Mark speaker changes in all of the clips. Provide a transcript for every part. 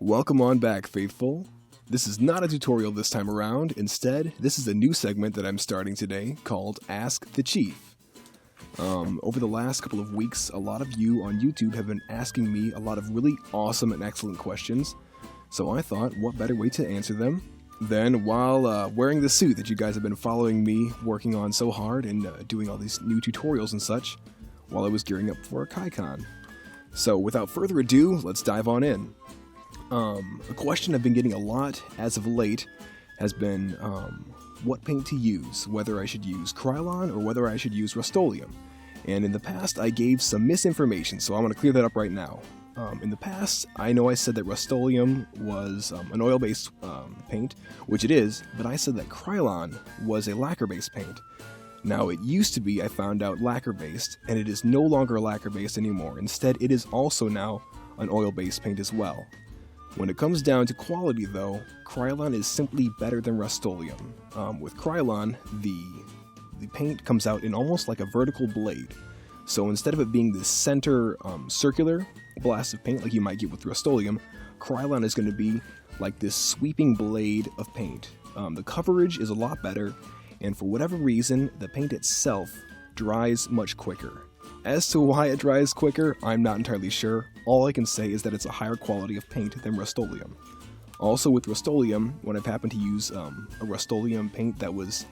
Speaker 1: Welcome on back, faithful. This is not a tutorial this time around. Instead, this is a new segment that I'm starting today called Ask the Chief. Over the last couple of weeks, a lot of you on YouTube have been asking me a lot of really awesome and excellent questions, so I thought, what better way to answer them than while wearing the suit that you guys have been following me working on so hard and doing all these new tutorials and such while I was gearing up for a KaiCon. So without further ado, let's dive on in. A question I've been getting a lot as of late has been what paint to use, whether I should use Kryolan or whether I should use Rustoleum. And in the past I gave some misinformation, so I want to clear that up right now. In the past, I know I said that Rustoleum was an oil-based paint, which it is, but I said that Kryolan was a lacquer-based paint. Now, it used to be, I found out, lacquer-based, and it is no longer lacquer-based anymore. Instead, it is also now an oil-based paint as well. When it comes down to quality, though, Kryolan is simply better than Rustoleum. With Kryolan, the paint comes out in almost like a vertical blade. So instead of it being this center circular blast of paint like you might get with Rustoleum, Kryolan is going to be like this sweeping blade of paint. The coverage is a lot better, and for whatever reason, the paint itself dries much quicker. As to why it dries quicker, I'm not entirely sure. All I can say is that it's a higher quality of paint than Rustoleum. Also with Rustoleum, when I've happened to use a Rustoleum paint that was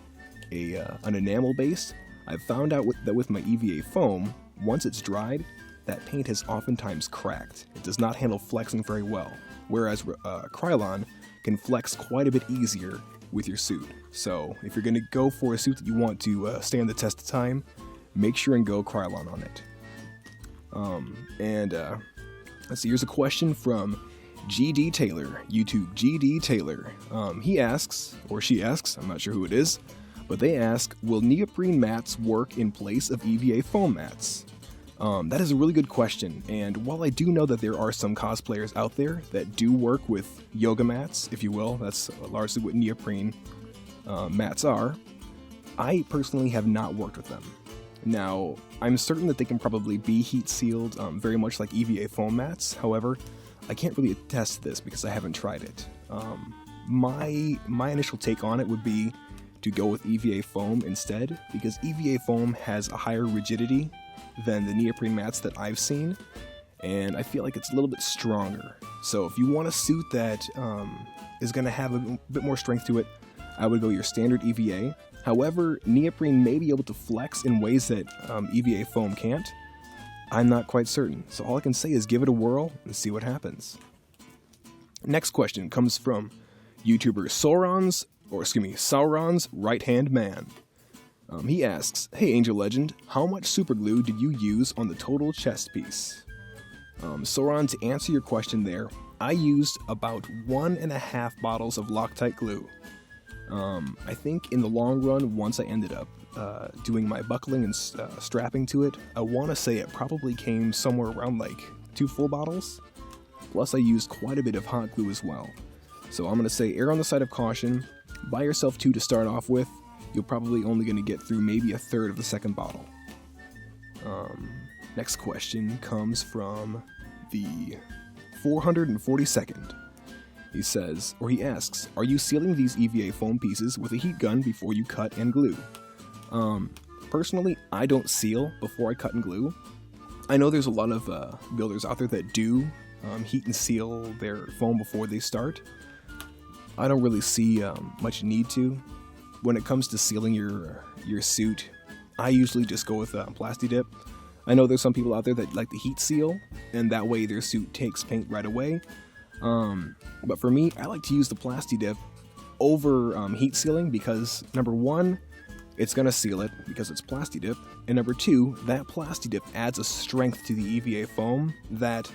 Speaker 1: an enamel base, I've found out that with my EVA foam, once it's dried, that paint has oftentimes cracked. It does not handle flexing very well, whereas Kryolan can flex quite a bit easier with your suit. So if you're going to go for a suit that you want to stand the test of time, make sure and go Kryolan on it. Let's see, here's a question from GD Taylor, YouTube GD Taylor. He asks, or she asks, I'm not sure who it is, but they ask, will neoprene mats work in place of EVA foam mats? That is a really good question, and while I do know that there are some cosplayers out there that do work with yoga mats, if you will, that's largely what neoprene mats are, I personally have not worked with them. Now, I'm certain that they can probably be heat sealed very much like EVA foam mats. However, I can't really attest to this because I haven't tried it. My initial take on it would be to go with EVA foam instead, because EVA foam has a higher rigidity than the neoprene mats that I've seen, and I feel like it's a little bit stronger. So if you want a suit that is going to have a bit more strength to it, I would go your standard EVA. However, neoprene may be able to flex in ways that EVA foam can't. I'm not quite certain, so all I can say is give it a whirl and see what happens. Next question comes from YouTuber Sauron's right-hand man. He asks, hey Angel Legend, how much super glue did you use on the total chest piece? Sauron, to answer your question there, I used about 1.5 bottles of Loctite glue. I think in the long run, once I ended up doing my buckling and strapping to it, I want to say it probably came somewhere around like 2 full bottles. Plus I used quite a bit of hot glue as well. So I'm going to say err on the side of caution, buy yourself 2 to start off with. You're probably only going to get through maybe a third of the second bottle. Next question comes from the 442nd. He says, or he asks, are you sealing these EVA foam pieces with a heat gun before you cut and glue? Personally, I don't seal before I cut and glue. I know there's a lot of builders out there that do heat and seal their foam before they start. I don't really see much need to. When it comes to sealing your suit, I usually just go with Plasti-Dip. I know there's some people out there that like to heat seal, and that way their suit takes paint right away. But for me, I like to use the Plasti-Dip over heat sealing because, number one, it's going to seal it because it's Plasti-Dip, and number two, that Plasti-Dip adds a strength to the EVA foam that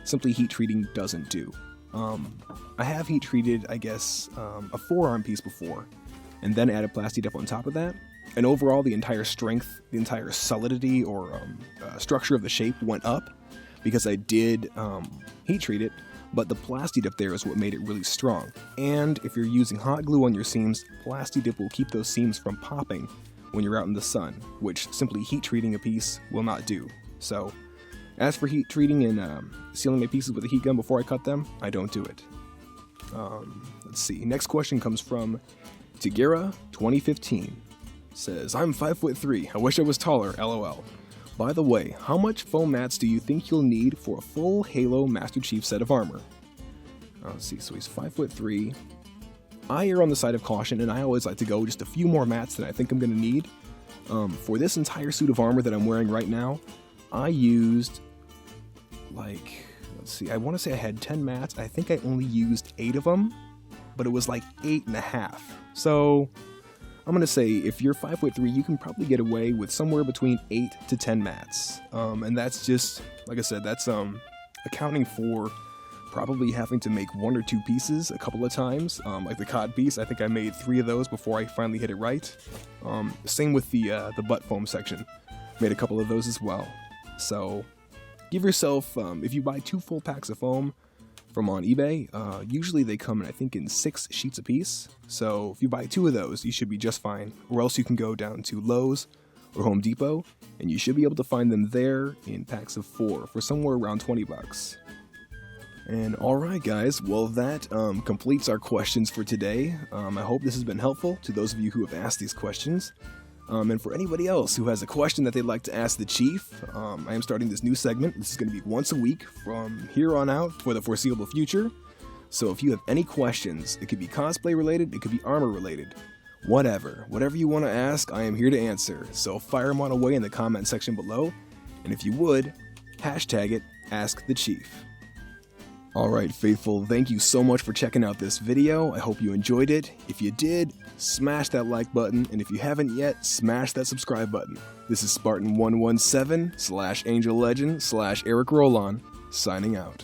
Speaker 1: simply heat treating doesn't do. I have heat treated, I guess, a forearm piece before, and then added Plasti-Dip on top of that, and overall the entire strength, the entire solidity or structure of the shape went up because I did heat treat it. But the Plasti-Dip there is what made it really strong. And if you're using hot glue on your seams, Plasti-Dip will keep those seams from popping when you're out in the sun, which simply heat treating a piece will not do. So As for heat treating and sealing my pieces with a heat gun before I cut them, I don't do it. Let's see. Next question comes from Tigera 2015. Says, I'm 5'3". I wish I was taller, lol. By the way, how much foam mats do you think you'll need for a full Halo Master Chief set of armor? Let's see, so he's 5'3". I err on the side of caution, and I always like to go just a few more mats than I think I'm going to need. For this entire suit of armor that I'm wearing right now, I used, like, let's see, I want to say I had 10 mats. I think I only used 8 of them, but it was like 8.5. So I'm going to say if you're 5'3", you can probably get away with somewhere between 8 to 10 mats. And that's just, like I said, that's accounting for probably having to make 1 or 2 pieces a couple of times. Like the Codpiece, I think I made 3 of those before I finally hit it right. Same with the butt foam section. Made a couple of those as well. So give yourself, if you buy 2 full packs of foam from on eBay, usually they come in, I think, in 6 sheets a piece. So if you buy 2 of those, you should be just fine. Or else you can go down to Lowe's or Home Depot, and you should be able to find them there in packs of 4 for somewhere around 20 bucks. And alright guys, well that completes our questions for today. I hope this has been helpful to those of you who have asked these questions. And for anybody else who has a question that they'd like to ask the Chief, I am starting this new segment. This is going to be once a week from here on out for the foreseeable future. So if you have any questions, it could be cosplay related, it could be armor related, whatever you want to ask, I am here to answer. So fire them on away in the comment section below. And if you would, hashtag it, Ask the Chief. Alright faithful, thank you so much for checking out this video. I hope you enjoyed it. If you did, smash that like button, and if you haven't yet, smash that subscribe button. This is Spartan117/Angel Legend/Eric Rolon, signing out.